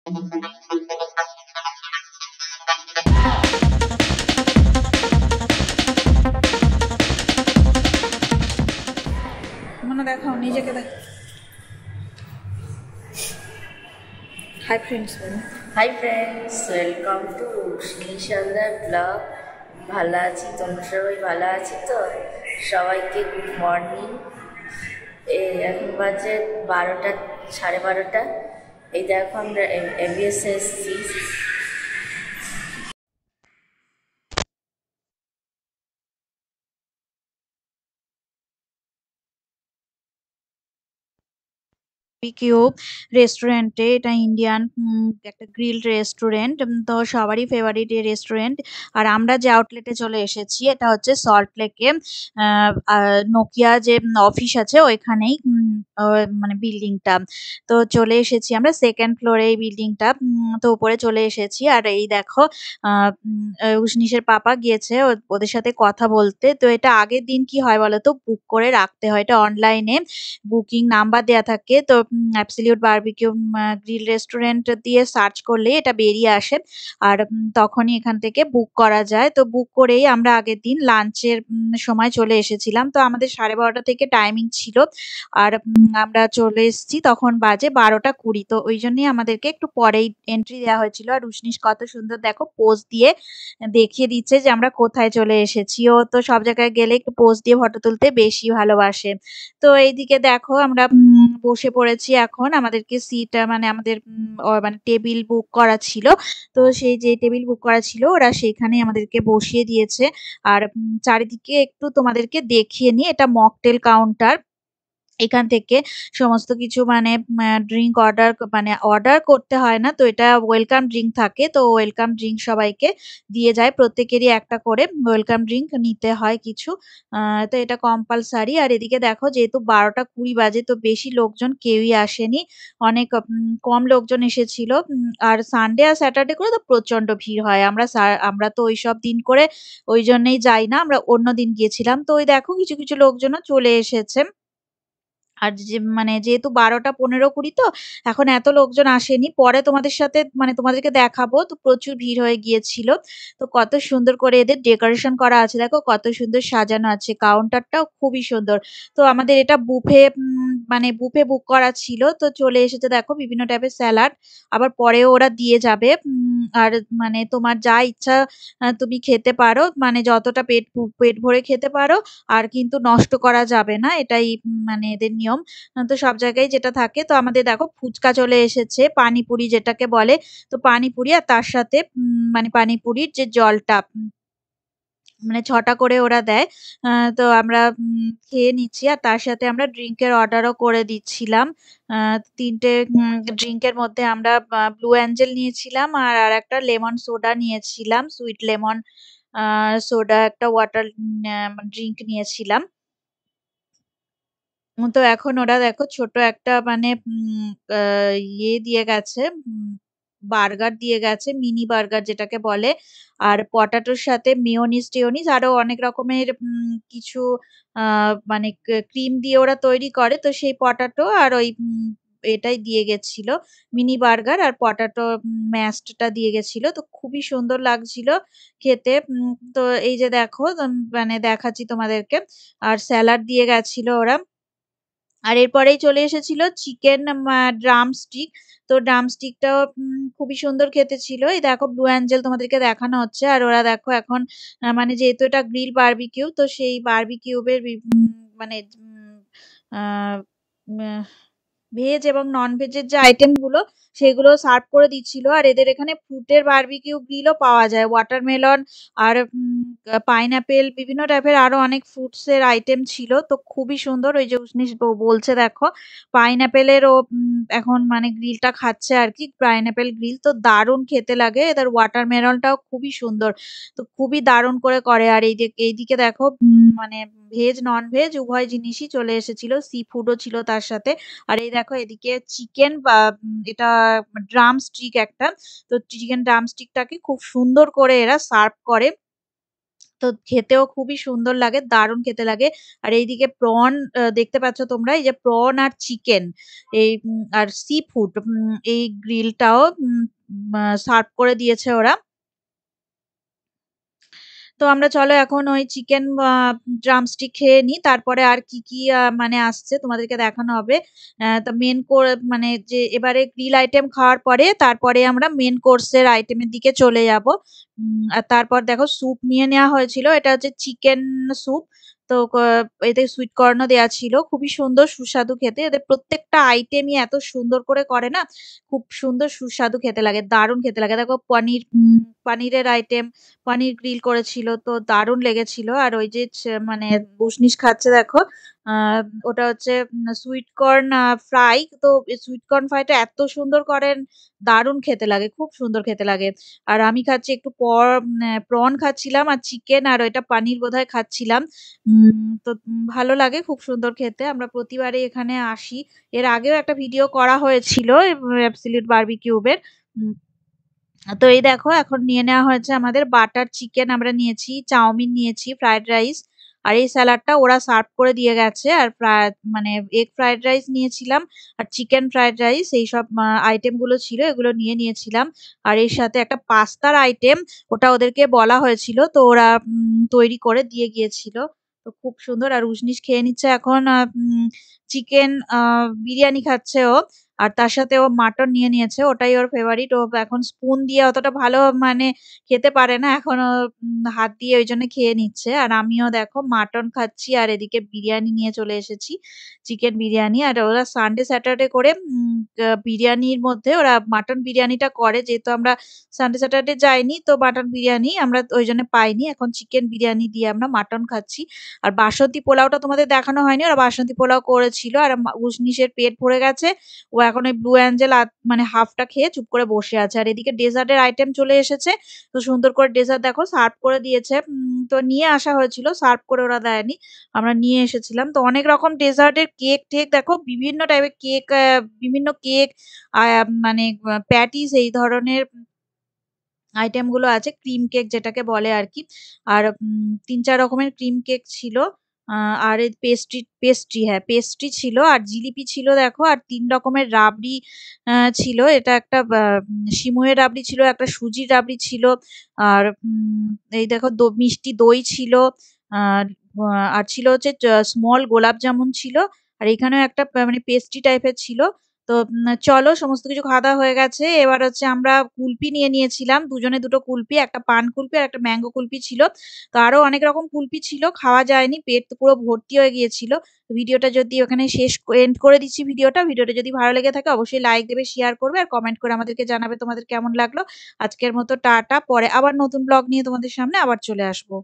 মানে দেখাও নিজেকে দেখ। হাই ফ্রেন্ডস বলো। হাই ফ্রেন্ডস, ওয়েলকাম টু নিশান্দার ব্লগ। ভালো আছি, তোমরা সবাই ভালো আছি তো? সবাইকে গুড মর্নিং। এখন বাজে 12টা, 12:30। এই দেখো আমরা এবিএস এসছি। বিকিউ রেস্টুরেন্টে, এটা ইন্ডিয়ান একটা গ্রিল রেস্টুরেন্ট, তো সবারই ফেভারিট এই রেস্টুরেন্ট। আর আমরা যে আউটলেটে চলে এসেছি এটা হচ্ছে সল্ট লেকে, নোকিয়া যে অফিস আছে ওইখানেই, মানে বিল্ডিংটা। তো চলে এসেছি আমরা সেকেন্ড ফ্লোরে এই বিল্ডিংটা, তো উপরে চলে এসেছি। আর এই দেখো উষ্ণিসের পাপা গিয়েছে ওদের সাথে কথা বলতে। তো এটা আগের দিন কি হয় বলতো, বুক করে রাখতে হয়, এটা অনলাইনে বুকিং নাম্বার দেয়া থাকে। তো অ্যাবসলিউট বারবিকিউ গ্রিল রেস্টুরেন্ট দিয়ে সার্চ করলেই এটা বেরিয়ে আসে। আর তখনই এখান থেকে বুক করা যায়। তো বুক করেই আমরা আগের দিন লাঞ্চের সময় চলে এসেছিলাম। তো আমাদের 12:30 থেকে টাইমিং ছিল। আর আমরা চলে এসেছি তখন বাজে 12:20। তো ওই জন্যই আমাদেরকে একটু পরেই এন্ট্রি দেওয়া হয়েছিল। আর উষ্ণিস কত সুন্দর দেখো পোজ দিয়ে দেখিয়ে দিচ্ছে যে আমরা কোথায় চলে এসেছি। ও তো সব জায়গায় গেলে একটু পোজ দিয়ে ফটো তুলতে বেশি ভালোবাসে। তো এইদিকে দেখো আমরা বসে পড়েছি এখন। আমাদেরকে সিট মানে আমাদের মানে টেবিল বুক করা ছিল। তো সেই যে টেবিল বুক করা ছিল ওরা সেইখানেই আমাদেরকে বসিয়ে দিয়েছে। আর চারিদিকে একটু তোমাদেরকে দেখিয়ে নিই, এটা মকটেল কাউন্টার। এখান থেকে সমস্ত কিছু মানে ড্রিঙ্ক অর্ডার করতে হয় না। তো এটা ওয়েলকাম ড্রিঙ্ক থাকে। তো ওয়েলকাম ড্রিঙ্ক সবাইকে দিয়ে যায়। প্রত্যেকেরই একটা করে ওয়েলকাম ড্রিঙ্ক নিতে হয় কিছু। তো এটা কম্পালসারি। আর এদিকে দেখো যেহেতু 12:20 বাজে তো বেশি লোকজন কেউই আসেনি। অনেক কম লোকজন এসেছিল। আর সানডে আর স্যাটারডে করে তো প্রচন্ড ভিড় হয়। আমরা তো ওইসব দিন করে ওই জন্যই যাই না। আমরা অন্য দিন গিয়েছিলাম। তো ওই দেখো কিছু, কিছু লোকজনও চলে এসেছে। আর যে মানে যেহেতু 12:15-20 তো এখন এত লোকজন আসেনি। পরে তোমাদের সাথে মানে তোমাদেরকে দেখাবো। তো প্রচুর ভিড় হয়ে গিয়েছিল। তো কত সুন্দর করে এদের ডেকোরেশন করা আছে। দেখো কত সুন্দর সাজানো আছে। কাউন্টারটাও খুবই সুন্দর। তো আমাদের এটা বুফে মানে বুফে বুক করা ছিল। তো চলে এসেছে দেখো বিভিন্ন টাইপের স্যালাড। আবার পরেও ওরা দিয়ে যাবে। আর মানে তোমার যা ইচ্ছা তুমি খেতে পারো। মানে যতটা পেট ভরে খেতে পারো। আর কিন্তু নষ্ট করা যাবে না। এটাই মানে এদের নিয়ম। তো সব জায়গায় যেটা থাকে। তো আমাদের দেখো ফুচকা চলে এসেছে, পানিপুরি যেটাকে বলে। তো পানিপুরি আর তার সাথে মানে পানিপুরির যে জলটা মানে ৬ টা করে ওরা দেয়। তো আমরা খেয়ে নিচ্ছি। আর তার সাথে আমরা ড্রিংকের অর্ডারও করে দিচ্ছিলাম। ৩ টে ড্রিংকের মধ্যে আমরা ব্লু অ্যাঞ্জেল নিয়েছিলাম আর আরেকটা লেমন সোডা নিয়েছিলাম। সুইট লেমন সোডা একটা ওয়াটার ড্রিংক নিয়েছিলাম। তো এখন ওরা দেখো ছোট একটা মানে ইয়ে দিয়ে গেছে, বার্গার দিয়ে গেছে, মিনি বার্গার যেটাকে বলে। আর পটাটোর সাথে মেয়োনিজ-টেয়োনিজ আরো অনেক রকমের কিছু মানে ক্রিম দিয়ে ওরা তৈরি করে। তো সেই পটাটো আর ওই এটাই দিয়ে গেছিল। মিনি বার্গার আর পটাটো ম্যাশড টা দিয়ে গেছিল। তো খুবই সুন্দর লাগছিল খেতে। তো এই যে দেখো মানে দেখাচ্ছি তোমাদেরকে। আর স্যালাড দিয়ে গেছিল ওরা। আর এরপরেই চলে এসেছিল চিকেন ড্রামস্টিক। তো ড্রামস্টিকটাও খুবই সুন্দর খেতে ছিল। এই দেখো ব্লু অ্যাঞ্জেল তোমাদেরকে দেখানো হচ্ছে। আর ওরা দেখো এখন মানে যেহেতু এটা গ্রিল বারবিকিউ তো সেই বারবিকিউবের মানে আ ভেজ এবং নন ভেজের যে আইটেম গুলো সেগুলো সার্ভ করে দিচ্ছিল। আর এদের এখানে ফ্রুটের বারবিকিউ গ্রিলও পাওয়া যায়। ওয়াটারমেলন আর পাইনঅ্যাপেল বিভিন্ন টাইপের আরো অনেক ফ্রুটস এর আইটেম ছিল। তো খুবই সুন্দর। ওই যে উষ্ণিস বলছে দেখো পাইনঅ্যাপেলেরও এখন মানে গ্রিলটা খাচ্ছে আরকি। পাইনঅ্যাপেল গ্রিল তো দারুণ খেতে লাগে। এদের ওয়াটারমেলনটাও খুবই সুন্দর। তো খুবই দারুণ করে। আর এইদিকে দেখো মানে ভেজ নন ভেজ উভয় জিনিসই চলে এসেছিল। সি ফুডও ছিল তার সাথে। আর এই দেখো এদিকে চিকেন বা এটা ড্রামস্টিক একটা। তো চিকেন ড্রামস্টিকটাকে খুব সুন্দর করে এরা সার্ভ করে। তো খেতেও খুবই সুন্দর লাগে, দারুণ খেতে লাগে। আর এইদিকে প্রন দেখতে পাচ্ছ তোমরা, এই যে প্রন আর চিকেন এই আর সি ফুড এই গ্রিলটাও সার্ভ করে দিয়েছে ওরা। তো আমরা চলো এখন ওই চিকেন ড্রামস্টিক খেয়ে নিই, তারপরে আর কি কি মানে আসছে তোমাদেরকে দেখানো হবে। তো মেন মানে যে এবারে গ্রিল আইটেম খাওয়ার পরে তারপরে আমরা মেন কোর্সের আইটেমের দিকে চলে যাব। আর তারপর দেখো স্যুপ নিয়ে নেওয়া হয়েছিল, এটা হচ্ছে চিকেন স্যুপ। তো এতে সুইট কর্নও দেওয়া ছিল, খুবই সুন্দর সুস্বাদু খেতে, এদের প্রত্যেকটা আইটেমই এত সুন্দর করে করে না, খুব সুন্দর সুস্বাদু খেতে লাগে, দারুণ খেতে লাগে। দেখো পনির, পানিরের আইটেম, পানির গ্রিল করেছিল, তো দারুণ লেগেছিল। আর ওই যে মানে বুশনিশ খাচ্ছে দেখো, ওটা হচ্ছে সুইট কর্ন ফ্রাই। তো সুইট কর্ন ফ্রাইটা এত সুন্দর করেন, দারুণ খেতে লাগে, খুব সুন্দর খেতে লাগে। আর আমি খাচ্ছি একটু প্রন খাচ্ছিলাম, আর চিকেন, আর ওইটা পানির বোধহয় খাচ্ছিলাম। তো ভালো লাগে, খুব সুন্দর খেতে। আমরা প্রতিবারই এখানে আসি, এর আগেও একটা ভিডিও করা হয়েছিল অ্যাবসলিউট বারবিকিউবের। তো এই দেখো এখন নিয়ে নেওয়া হয়েছে আমাদের বাটার চিকেন, আমরা নিয়েছি, চাউমিন নিয়েছি, ফ্রাইড রাইস, আর এই স্যালাডটা ওরা সার্ভ করে দিয়ে গেছে। আর মানে এগ ফ্রাইড রাইস নিয়েছিলাম, আর চিকেন ফ্রাইড রাইস, এই সব আইটেম গুলো ছিল, এগুলো নিয়ে নিয়েছিলাম। আর এর সাথে একটা পাস্তার আইটেম, ওটা ওদেরকে বলা হয়েছিল, তো ওরা তৈরি করে দিয়ে গিয়েছিল। তো খুব সুন্দর। আর উজনিশ খেয়ে নিচ্ছে এখন চিকেন বিরিয়ানি খাচ্ছে ও, আর তার সাথে ও মাটন নিয়ে নিয়েছে, ওটাই ওর ফেভারিট। ও এখন স্পুন দিয়ে অতটা ভালো মানে খেতে পারে না, এখন ও হাত দিয়ে ওই জন্য খেয়ে নিচ্ছে। আর আমিও দেখো মাটন খাচ্ছি, আর এদিকে বিরিয়ানি নিয়ে চলে এসেছি, চিকেন বিরিয়ানি। আর ওরা সানডে স্যাটারডে করে বিরিয়ানির মধ্যে ওরা মাটন বিরিয়ানিটা করে, যেহেতু আমরা সানডে স্যাটারডে যাইনি, তো মাটন বিরিয়ানি আমরা ওই জন্য পাইনি, এখন চিকেন বিরিয়ানি দিয়ে আমরা মাটন খাচ্ছি। আর বাসন্তী পোলাওটা তোমাদের দেখানো হয়নি, ওরা বাসন্তী পোলাও করেছিল। আর উজনিশের পেট ভরে গেছে, ও এখন ওই ব্লু অ্যাঞ্জেল মানে হাফটা খেয়ে চুপ করে বসে আছে। আর এদিকে ডেজার্টের আইটেম চলে এসেছে, তো সুন্দর করে ডেজার্ট দেখো সার্ভ করে দিয়েছে। তো নিয়ে আসা হয়েছিল, সার্ভ করে ওরা দেয়নি, আমরা নিয়ে এসেছিলাম। তো অনেক রকম ডেজার্টের কেক টেক দেখো, বিভিন্ন টাইপের কেক, বিভিন্ন কেক, মানে প্যাটিস, এই ধরনের আইটেম গুলো আছে, ক্রিম কেক যেটাকে বলে আর কি। আর ৩-৪ রকমের ক্রিম কেক ছিল। আর পেস্ট্রি, হ্যাঁ পেস্ট্রি ছিল, আর জিলিপি ছিল দেখো, আর ৩ রকমের রাবড়ি ছিল। এটা একটা সিমুয়ের রাবড়ি ছিল, একটা সুজির রাবড়ি ছিল, আর এই দেখো মিষ্টি দই ছিল, আর আর ছিল হচ্ছে স্মল গোলাপ জামুন ছিল। আর এখানেও একটা মানে পেস্ট্রি টাইপের ছিল। তো চলো সমস্ত কিছু খাওয়া দাওয়া হয়ে গেছে, এবার হচ্ছে আমরা কুলফি নিয়ে নিয়েছিলাম, দুজনে দুটো কুলফি, একটা পান কুলফি আর একটা ম্যাঙ্গো কুলফি ছিল। তো আরো অনেক রকম কুলফি ছিল, খাওয়া যায়নি, পেট তো পুরো ভর্তি হয়ে গিয়েছিল। ভিডিওটা যদি ওখানে শেষ এন্ড করে দিচ্ছি, ভিডিওটা যদি ভালো লেগে থাকে অবশ্যই লাইক দেবে, শেয়ার করবে, আর কমেন্ট করে আমাদেরকে জানাবে তোমাদের কেমন লাগলো। আজকের মতো টাটা, পরে আবার নতুন ব্লগ নিয়ে তোমাদের সামনে আবার চলে আসবো।